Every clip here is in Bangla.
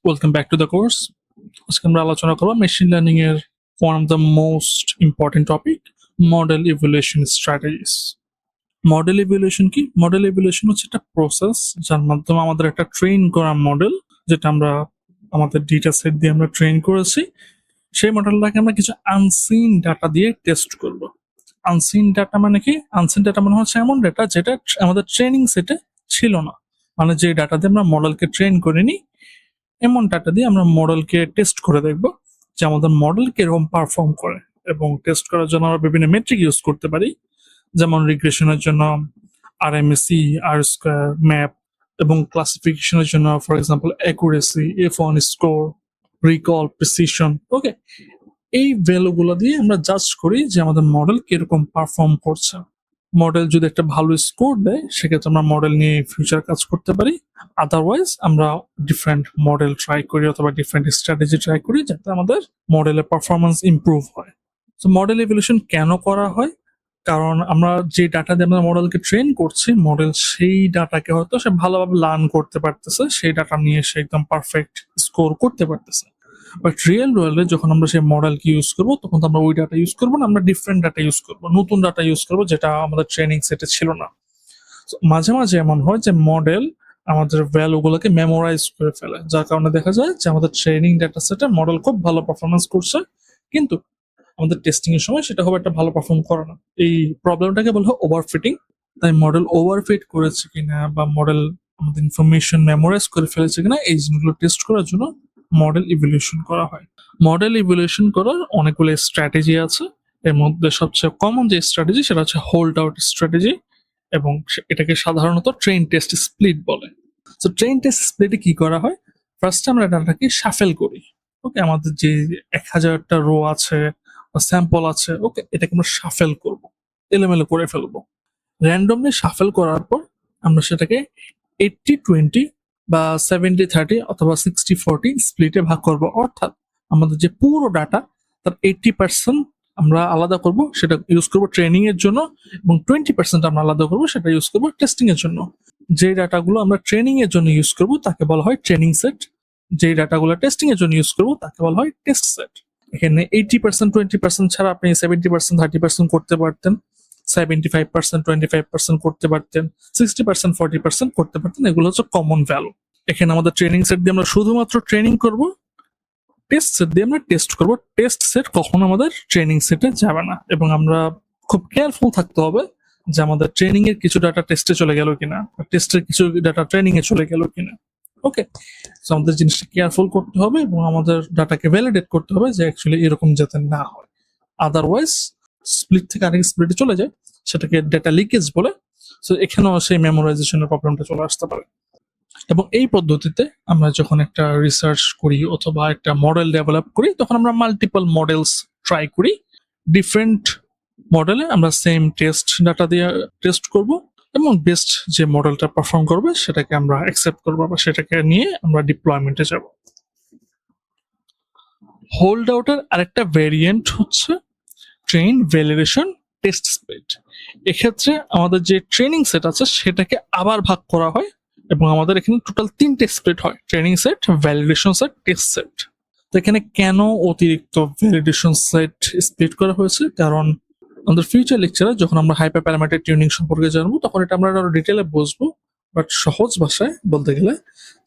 Welcome back to the course. আজকে আমরা আলোচনা করবো মেশিন লার্নিং এর one of the most important topic, model evaluation strategies. Model evaluation কি? মডেল ইভ্যালুয়েশন হচ্ছে একটা প্রসেস যার মাধ্যমে আমাদের একটা ট্রেন করা মডেল, যেটা আমরা আমাদের ডেটা সেট দিয়ে আমরা ট্রেন করেছি, সেই মডেলটাকে আমরা কিছু আনসিন ডাটা দিয়ে টেস্ট করব। আনসিন ডাটা মানে কি? আনসিন ডাটা মানে হচ্ছে এমন ডাটা যেটা আমাদের ট্রেনিং সেটে ছিল না, মানে যে ডাটা দিয়ে আমরা মডেলকে ট্রেন করিনি, এমন ডাটা দিয়ে আমরা মডেলকে টেস্ট করে দেখব যে আমাদের মডেল কিরকম পারফর্ম করে। এবং টেস্ট করার জন্য আমরা বিভিন্ন মেট্রিক ইউজ করতে পারি, যেমন রিগ্রেশনের জন্য আরএমএসি, আর স্কোয়ার, ম্যাপ, এবং ক্লাসিফিকেশনের জন্য for example accuracy, F1 score, recall, precision. Okay, এই ভ্যালুগুলো দিয়ে আমরা জাজ করি যে আমাদের মডেল কিরকম পারফর্ম করছে। মডেল যদি একটা ভালো স্কোর দেয়, সেক্ষেত্রে আমরা মডেল নিয়ে ফিউচার কাজ করতে পারি। আদারওয়াইজ আমরা ডিফারেন্ট মডেল ট্রাই করি অথবা ডিফারেন্ট স্ট্র্যাটেজি ট্রাই করি যাতে আমাদের মডেলের পারফরমেন্স ইমপ্রুভ হয়। তো মডেল ইভ্যালুয়েশন কেন করা হয়? কারণ আমরা যে ডাটা দিয়ে আমরা মডেলকে ট্রেন করছি, মডেল সেই ডাটাকে হয়তো সে ভালোভাবে লার্ন করতে পারতেছে, সেই ডাটা নিয়ে সে একদম পারফেক্ট স্কোর করতে পারতেছে। বাট রিয়েল ওয়ার্ল্ডে যখন আমরা সেই মডেলকে ইউজ করবো, তখন তো আমরা ওই ডাটা ইউজ করবো না, আমরা ডিফারেন্ট ডাটা ইউজ করবো, নতুন ডাটা ইউজ করবো যেটা আমাদের ট্রেনিং সেটে ছিল না। মাঝে মাঝে এমন হয় যে মডেল আমাদের ভ্যালুগুলোকে মেমোরাইজ করে ফেলে, যার কারণে দেখা যায় যে আমাদের ট্রেনিং ডাটা সেটে মডেল খুব ভালো পারফরমেন্স করছে, কিন্তু আমাদের টেস্টিং এর সময় সেটা খুব একটা ভালো পারফর্ম করে না। এই প্রবলেমটাকে বলা হয় ওভারফিটিং। তাই মডেল ওভারফিট করেছে কিনা বা মডেল আমাদের ইনফরমেশন মেমোরাইজ করে ফেলেছে কিনা, এই জিনিসগুলো টেস্ট করার জন্য মডেল ইভ্যালুয়েশন করা হয়। মডেল ইভ্যালুয়েশন করার অনেকগুলো স্ট্র্যাটেজি আছে। এর মধ্যে সবচেয়ে কমন যে স্ট্র্যাটেজি সেটা হচ্ছে হোল্ড আউট স্ট্র্যাটেজি, এবং এটাকে সাধারণত ট্রেন টেস্ট স্প্লিট বলে। তো ট্রেন টেস্ট স্প্লিটে কি করা হয়? ফার্স্টে আমরা ডাটাকে শাফেল করি। ওকে, আমাদের যে 1000টা রো আছে বা স্যাম্পল আছে, ওকে, এটাকে আমরা শাফেল করব, এলোমেলো করে ফেলবো। র্যান্ডমলি শাফেল করার পর আমরা সেটাকে 80-20 বা 70-30 অথবা 60-40 স্প্লিটে ভাগ করব। অর্থাৎ আমাদের যে পুরো ডাটা, তার 80% আমরা আলাদা করব, সেটা ইউজ করব ট্রেনিং এর জন্য, এবং 20% আমরা আলাদা করব, সেটা ইউজ করব টেস্টিং এর জন্য। যে ডাটাগুলো আমরা ট্রেনিং এর জন্য ইউজ করব তাকে বলা হয় ট্রেনিং সেট, যে ডাটাগুলো টেস্টিং এর জন্য ইউজ করব তাকে বলা হয় টেস্ট সেট। এখানে 80%, 20% ছাড়া আপনি 70%, 30% করতে পারতেন, 75%, 25% করতে পারতেন, 60%, 40% করতে পারতেন। এগুলো হচ্ছে কমন ভ্যালু। এখানে আমাদের ট্রেনিং সেট দিয়ে আমরা শুধুমাত্র ট্রেনিং করব, টেস্ট সেট দিয়ে আমরা টেস্ট করব। টেস্ট সেট কখনো আমাদের ট্রেনিং সেটে যাবে না, এবং আমরা খুব কেয়ারফুল থাকতে হবে যে আমাদের ট্রেনিং এর কিছু ডাটা টেস্টে চলে গেল কিনা, টেস্টের কিছু ডাটা ট্রেনিং এ চলে গেল কিনা। ওকে, আমাদের জিনিসটা কেয়ারফুল করতে হবে এবং আমাদের ডাটাকে ভ্যালিডেট করতে হবে যে অ্যাকচুয়ালি এরকম যাতে না হয়। আদারওয়াইজ স্প্লিট থেকে আরেক স্প্লিটে চলে যায়, সেটাকে ডেটা লিকেজ বলে। সো এখানেও সেই মেমোরাইজেশনের প্রবলেমটা চলে আসতে পারে। এবং এই পদ্ধতিতে আমরা যখন একটা রিসার্চ করি অথবা একটা মডেল ডেভেলপ করি, তখন আমরা মাল্টিপল মডেলস ট্রাই করি। ডিফারেন্ট মডেলে আমরা সেম টেস্ট ডাটা দিয়ে টেস্ট করব, এবং বেস্ট যে মডেলটা পারফর্ম করবে সেটাকে আমরা অ্যাকসেপ্ট করবো বা সেটাকে নিয়ে আমরা ডিপ্লয়মেন্টে যাব। হোল্ড আউটের আরেকটা ভেরিয়েন্ট হচ্ছে ট্রেন ভ্যালিডেশন টেস্ট স্প্লিট। এক্ষেত্রে আমাদের যে ট্রেনিং সেট আছে সেটাকে আবার ভাগ করা হয়, এবং আমাদের এখানে টোটাল 3টে স্প্লিট হয়: training set, validation set, test set. তো এখানে কেন অতিরিক্ত ভ্যালিডেশন সেট স্প্লিট করা হয়েছে? কারণ আমাদের ফিউচার লেকচারে যখন আমরা হাইপার প্যারামিটার টিউনিং সম্পর্কে জানবো, তখন এটা আমরা আরো ডিটেলে বুঝবো। বাট সহজ ভাষায় বলতে গেলে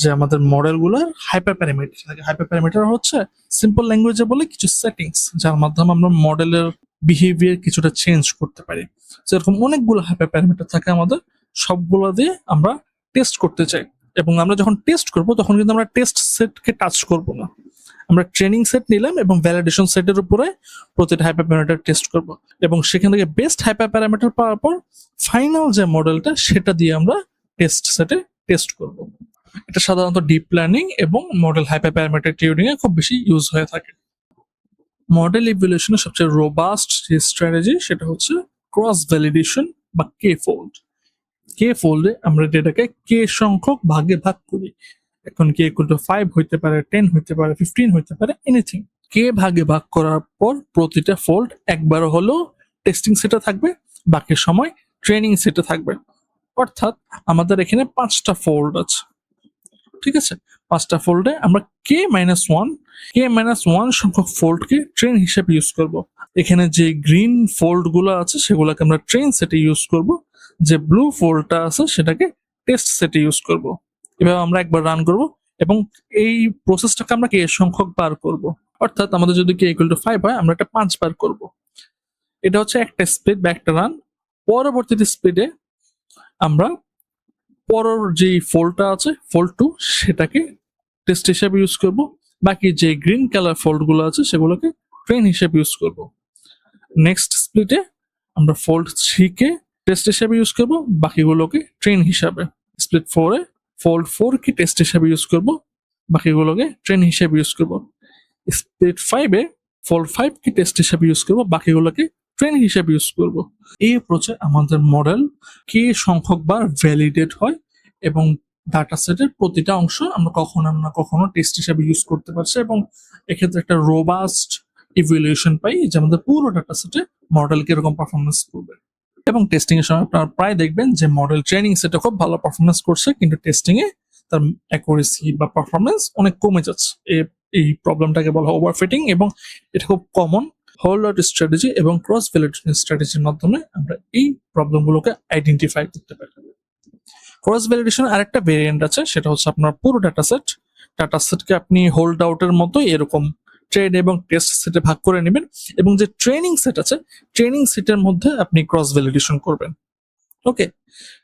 যে আমাদের মডেলগুলোর হাইপার প্যারামিটার থাকে। হাইপার প্যারামিটার হচ্ছে সিম্পল ল্যাঙ্গুয়েজে বলে কিছু সেটিংস, যার মাধ্যমে আমরা মডেলের বিহেভিয়ার কিছুটা চেঞ্জ করতে পারি। যেরকম অনেকগুলো হাইপার প্যারামিটার থাকে আমাদের, সবগুলো দিয়ে আমরা টেস্ট করতে চাই। এবং আমরা যখন টেস্ট করব তখন কিন্তু আমরা টেস্ট সেটকে টাচ করব না, আমরা ট্রেনিং সেট নিলাম এবং ভ্যালিডেশন সেটের উপরে প্রতিটা হাইপার প্যারামিটার টেস্ট করব, এবং সেখান থেকে বেস্ট হাইপার প্যারামিটার পাওয়ার পর ফাইনাল যে মডেলটা সেটা দিয়ে আমরা টেস্ট সেটে টেস্ট করব। এটা সাধারণত ডিপ লার্নিং এবং মডেল হাইপার প্যারামিটার টিউনিং এ খুব বেশি ইউজ হয়ে থাকে। মডেল ইভ্যালুয়েশনের সবচেয়ে রোবাস্ট যে স্ট্র্যাটেজি সেটা হচ্ছে ক্রস ভ্যালিডেশন বা কে ফোল্ড। কে ফোল্ডে আমরা ডেটাকে কে সংখ্যক ভাগে ভাগ করি। এখন কে ইকুয়াল টু 5 হইতে পারে, 10 হইতে পারে, 15 হইতে পারে, এনিথিং। কে ভাগে ভাগ করার পর প্রতিটা ফোল্ড একবার হলো টেস্টিং সেটে থাকবে, বাকি সময় ট্রেনিং সেটে থাকবে। অর্থাৎ আমাদের এখানে 5টা ফোল্ড আছে। ঠিক আছে, 5টা ফোল্ডে আমরা k-1 সংখ্যক ফোল্ডকে ট্রেন হিসেবে ইউজ করব। এখানে যে গ্রিন ফোল্ড গুলো আছে সেগুলোকে আমরা ট্রেন সেটে ইউজ করব, যে ব্লু ফোল্ডটা আছে সেটাকে টেস্ট সেটে ইউজ করব। এভাবে আমরা একবার রান করব এবং এই প্রসেসটাকে আমরা k সংখ্যক বার করব। অর্থাৎ আমাদের যদি k=5 হয় আমরা এটা 5 বার করব। এটা হচ্ছে একটা স্প্লিট বা একটা রান। পরবর্তীতে স্প্লিটে আমরা পরের যে ফোল্ডটা আছে ফোল্ড 2 সেটাকে টেস্ট হিসেবে ইউজ করব, বাকি যে গ্রিন কালার ফোল্ড গুলো আছে সেগুলোকে ট্রেন হিসেবে ইউজ করব। নেক্সট স্প্লিটে আমরা ফোল্ড 3 কে টেস্ট হিসেবে ইউজ করব, বাকিগুলোকে ট্রেন হিসাবে। স্প্লিট 4 এ ফোল্ড 4 কে টেস্ট হিসেবে ইউজ করব, বাকিগুলোকে ট্রেন হিসেবে ইউজ করব। স্প্লিট 5 এ ফোল্ড 5 কে টেস্ট হিসেবে ইউজ করব, বাকিগুলোকে ট্রেন হিসেবে ইউজ করব। এই অ্যাপ্রোচে আমাদের মডেল কে সংখ্যক বার ভ্যালিডেট হয় এবং ডাটা সেটের প্রতিটা অংশ আমরা কখনো না কখনো টেস্ট হিসেবে ইউজ করতে পারছি এবং এক্ষেত্রে একটা রোবাস্ট ইভ্যালুয়েশন পাই যে আমাদের পুরো ডাটা সেটে মডেল কিরকম পারফরমেন্স করবে। এবং টেস্টিং এর সময় আপনারা প্রায় দেখবেন যে মডেল ট্রেনিং সেটে খুব ভালো পারফরমেন্স করছে, কিন্তু টেস্টিং এ তার অ্যাকুরেসি বা পারফরমেন্স অনেক কমে যাচ্ছে। এই প্রবলেমটাকে বলা হয় ওভারফিটিং এবং এটা খুব কমন। হোল্ড আউট স্ট্র্যাটেজি এবং ক্রস ভ্যালিডেশন স্ট্র্যাটেজির মাধ্যমে আমরা এই প্রবলেমগুলোকে আইডেন্টিফাই করতে পারি। ক্রস ভ্যালিডেশন আরেকটা ভেরিয়েন্ট আছে, সেটা হচ্ছে আপনার পুরো ডাটাসেটকে আপনি হোল্ড আউটের মতো এরকম ট্রেড এবং টেস্ট সেটে ভাগ করে নেবেন এবং যে ট্রেনিং সেট আছে ট্রেনিং সেটের মধ্যে আপনি ক্রস ভ্যালিডেশন করবেন। ওকে,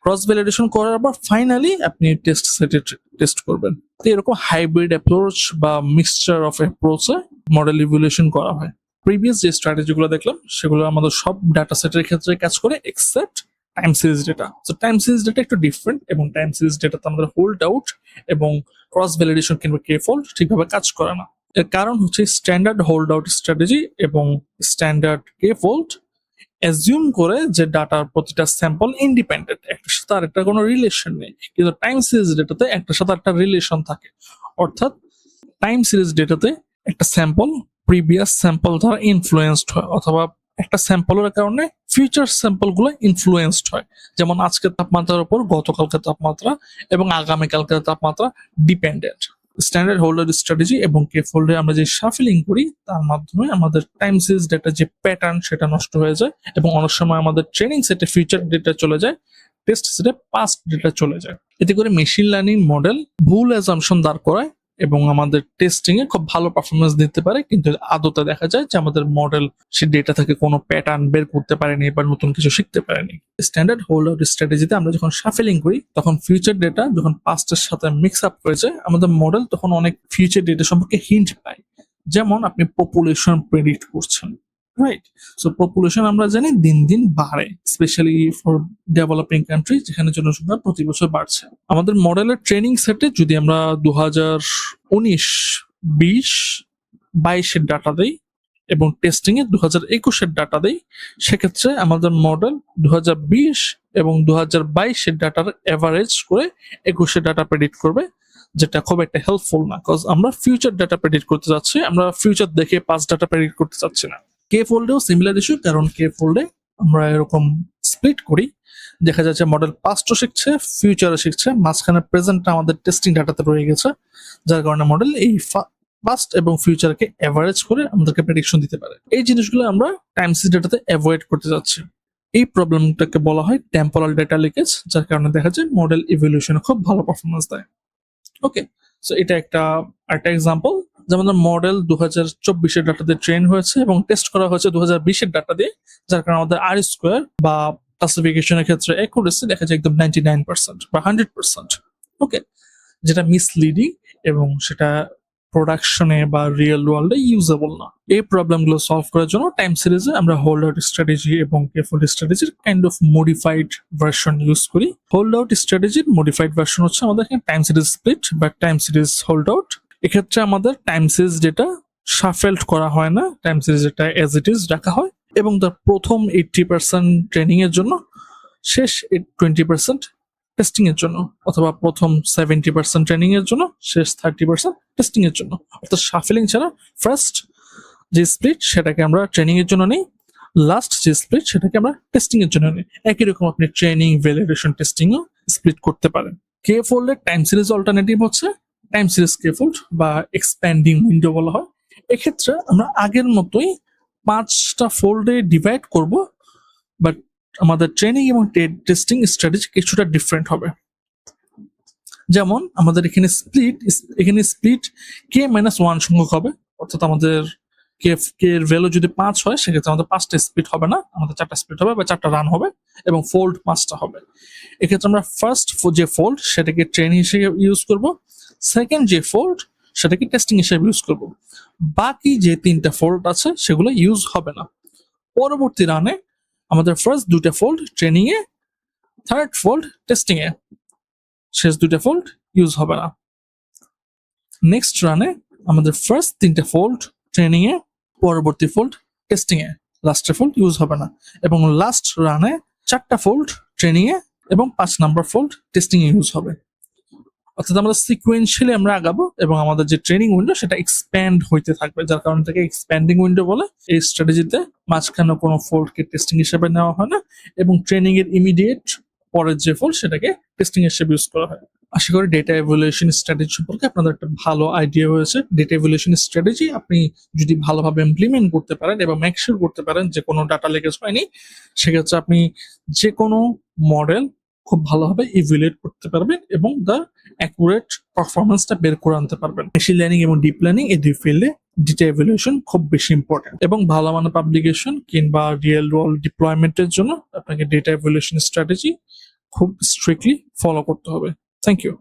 ক্রস ভ্যালিডেশন করার পর ফাইনালি আপনি টেস্ট সেটে টেস্ট করবেন। তো এরকম হাইব্রিড অ্যাপ্রোচ বা মিক্সচার অফ অ্যাপ্রোচে মডেল ইভ্যালুয়েশন করা হয়। প্রিভিয়াস যে স্ট্র্যাটেজিগুলো দেখলাম সেগুলো আমাদের সব ডাটা সেটের ক্ষেত্রে কাজ করে except time series data. So time series data একটু ডিফারেন্ট এবং টাইম সিরিজ ডেটাতে আমাদের হোল্ড আউট এবং ক্রস ভ্যালিডেশন কিংবা কে ফোল্ড ঠিকভাবে কাজ করে না। এর কারণ হচ্ছে স্ট্যান্ডার্ড হোল্ড আউট স্ট্র্যাটেজি এবং স্ট্যান্ডার্ড কে ফোল্ড অ্যাজিউম করে যে ডাটার প্রতিটা স্যাম্পল ইন্ডিপেন্ডেন্ট, একটার সাথে আরেকটা কোনো রিলেশন নেই। কিন্তু টাইম সিরিজ ডেটাতে একটার সাথে একটা রিলেশন থাকে। অর্থাৎ টাইম সিরিজ ডেটাতে একটা স্যাম্পল প্রিভিয়াস স্যাম্পল দ্বারা ইনফ্লুয়েন্সড হয়, অথবা একটা স্যাম্পলের কারণে ফিউচার স্যাম্পল গুলো ইনফ্লুয়েন্সড হয়। যেমন আজকের তাপমাত্রার উপর গতকালকের তাপমাত্রা এবং আগামীকালকের তাপমাত্রা ডিপেন্ডেন্ট। স্ট্যান্ডার্ড হোল্ডার স্ট্র্যাটেজি এবং কে ফোল্ডে আমরা যে শাফলিং করি তার মাধ্যমে আমাদের টাইম সিরিজ ডেটা যে প্যাটার্ন সেটা নষ্ট হয়ে যায় এবং অনেক সময় আমাদের ট্রেনিং সেটে ফিউচার ডেটা চলে যায়, টেস্ট সেটে পাস্ট ডেটা চলে যায়। এতে করে মেশিন লার্নিং মডেল ভুল অ্যাজাম্পশন দাঁড় করায় এবং আমাদের টেস্টিং এ খুব ভালো পারফরমেন্স দিতে পারে, কিন্তু আদতে দেখা যায় যে আমাদের মডেল সে ডেটা থেকে কোনো প্যাটার্ন বের করতে পারেনি বা নতুন কিছু শিখতে পারেনি। স্ট্যান্ডার্ড হোল্ড আউট স্ট্র্যাটেজিতে আমরা যখন শাফেলিং করি তখন ফিউচার ডেটা যখন পাস্টের সাথে মিক্স আপ হয়ে যায় আমাদের মডেল তখন অনেক ফিউচার ডেটা সম্পর্কে হিন্ট পায়। যেমন আপনি পপুলেশন প্রেডিক্ট করছেন, রাইট? সো পপুলেশন আমরা জানি দিন দিন বাড়ে, স্পেশালি ফর ডেভেলপিং কান্ট্রি যেখানে জনসংখ্যা প্রতি বছর বাড়ছে। আমাদের মডেলের ট্রেনিং সেটে যদি আমরা 2019, 20, 22 ডাটা দেই এবং টেস্টিং এ 2021 ডাটা দেই, সেক্ষেত্রে আমাদের মডেল 2020 এবং 2022 ডাটার এভারেজ করে 21 ডাটা প্রেডিক্ট করবে, যেটা খুব একটা হেল্পফুল না, কজ আমরা ফিউচার ডাটা প্রেডিক্ট করতে যাচ্ছি, আমরা ফিউচার দেখে পাস্ট ডাটা প্রেডিক্ট করতে চাচ্ছি না। কে ফোল্ডেও সিমিলার ইস্যু, কারণ কে ফোল্ডে আমরা এরকম স্প্লিট করি, দেখা যাচ্ছে মডেল পাস্টও শিখছে ফিউচারও শিখছে, মাঝখানে প্রেজেন্টটা আমাদের টেস্টিং ডাটাতে রয়ে গেছে, যার কারণে মডেল এই পাস্ট এবং ফিউচারকে এভারেজ করে আমাদেরকে প্রেডিকশন দিতে পারে। এই জিনিসগুলো আমরা টাইম সিরিজ ডেটাতে অ্যাভয়েড করতে যাচ্ছি। এই প্রবলেমটাকে বলা হয় টেম্পোরাল ডেটা লিকেজ, যার কারণে দেখা যায় মডেল ইভ্যালুয়েশনে খুব ভালো পারফরমেন্স দেয়। ওকে, সো এটা একটা এক্সাম্পল, যেমন মডেল 2024 ডাটাতে ট্রেন হয়েছে এবং টেস্ট করা হয়েছে 2020 ডাটা দিয়ে, যার কারণে আমাদের আর স্কোয়ার বা ক্লাসিফিকেশনের ক্ষেত্রে অ্যাকুরেসি দেখা যায় একদম 99% বা 100%। ওকে, যেটা মিসলিডিং এবং সেটা প্রোডাকশনে বা রিয়েল ওয়ার্ল্ডে ইউজেবল না। এই প্রবলেমগুলো সলভ করার জন্য টাইম সিরিজে আমরা হোল্ড আউট স্ট্র্যাটেজি এবং কে ফোল্ড স্ট্র্যাটেজির kind of modified version use করি। হোল্ড আউট স্ট্র্যাটেজির মডিফাইড ভার্সন হচ্ছে আমাদের এখানে টাইম সিরিজ স্প্লিট বা টাইম সিরিজ হোল্ড আউট। এক্ষেত্রে আমাদের টাইম সিরিজ ডেটা শাফেলড করা হয় না, time series data as it is রাখা হয় এবং তার প্রথম 80% ট্রেনিং এর জন্য, শেষ 20% টেস্টিং এর জন্য, অথবা প্রথম 70% ট্রেনিং এর জন্য, শেষ 30% টেস্টিং এর জন্য। অর্থাৎ শাফেলিং ছাড়া ফার্স্ট যে স্প্লিট সেটাকে আমরা ট্রেনিং এর জন্য নিই, লাস্ট যে স্প্লিট সেটাকে আমরা টেস্টিং এর জন্য নিই। একই রকম আপনি ট্রেনিং, ভ্যালিডেশন, টেস্টিংও স্প্লিট করতে পারেন। কে ফোল্ডের টাইম সিরিজ অল্টারনেটিভ হচ্ছে টাইম সিরিজ স্কেফোল্ড বা এক্সপ্যান্ডিং উইন্ডো বলা হয়। এক্ষেত্রে আমরা আগের মতোই 5টা ফোল্ডে ডিভাইড করব, বাট আমাদের ট্রেনিং এবং টেস্টিং স্ট্র্যাটেজি কিছুটা ডিফারেন্ট হবে। যেমন আমাদের এখানে স্প্লিট k-1 সংখ্যক হবে, অর্থাৎ আমাদের কে এর ভ্যালু যদি 5 হয় সেক্ষেত্রে আমাদের 5টা স্প্লিট হবে না, আমাদের 4টা স্প্লিট হবে বা 4টা রান হবে এবং ফোল্ড 5টা হবে। এক্ষেত্রে আমরা ফার্স্ট যে ফোল্ড সেটাকে ট্রেনিং হিসেবে ইউজ করব, সেকেন্ড যে ফোল্ড সেটাকে টেস্টিং হিসেবে ইউজ করব, বাকি যে 3টা ফোল্ড আছে সেগুলো ইউজ হবে না। পরবর্তী রানে আমাদের ফার্স্ট 2টা ফোল্ড ট্রেনিং এ, থার্ড ফোল্ড টেস্টিং এ, শেষ 2টা ফোল্ড ইউজ হবে না। নেক্সট রানে আমাদের ফার্স্ট 3টা ফোল্ড ট্রেনিং এ, পরবর্তী ফোল্ড টেস্টিং এ, লাস্টের ফোল্ড ইউজ হবে না, এবং লাস্ট রানে 4টা ফোল্ড ট্রেনিং এ এবং 5 নাম্বার ফোল্ড টেস্টিং এ ইউজ হবে। অর্থাৎ আমরা সিকোয়েন্সিয়ালি আমরা আগাবো এবং আমাদের যে ট্রেনিং উইন্ডো সেটা এক্সপ্যান্ড হইতে থাকবে, যার কারণে থেকে এক্সপ্যান্ডিং উইন্ডো বলে। এই স্ট্র্যাটেজিতে মাঝখানে কোনো ফোল্ডকে টেস্টিং হিসেবে নেওয়া হয় না এবং ট্রেনিং এর ইমিডিয়েট পরের যে ফোল্ড সেটাকে টেস্টিং হিসেবে ইউজ করা হয়। আশা করি ডেটা ইভ্যালুয়েশন স্ট্র্যাটেজি সম্পর্কে আপনাদের একটা ভালো আইডিয়া হয়েছে। ডেটা ইভ্যালুয়েশন স্ট্র্যাটেজি আপনি যদি ভালোভাবে ইমপ্লিমেন্ট করতে পারেন এবং মেক শিওর করতে পারেন যে কোনো ডাটা লিকেজ হয়নি, সেক্ষেত্রে আপনি যে কোনো মডেল খুব ভালোভাবে ইভ্যালুয়েট করতে পারবেন এবং তার অ্যাকুরেট পারফরমেন্সটা বের করে আনতে পারবেন। মেশিন লার্নিং এবং ডিপ লার্নিং এই দুই ফিল্ডে ডেটা ইভ্যালুয়েশন খুব বেশি ইম্পর্টেন্ট, এবং ভালো মানের পাবলিকেশন কিংবা রিয়েল ওয়ার্ল্ড ডিপ্লয়মেন্টের জন্য আপনাকে ডেটা ইভ্যালুয়েশন স্ট্র্যাটেজি খুব স্ট্রিক্টলি ফলো করতে হবে। Thank you.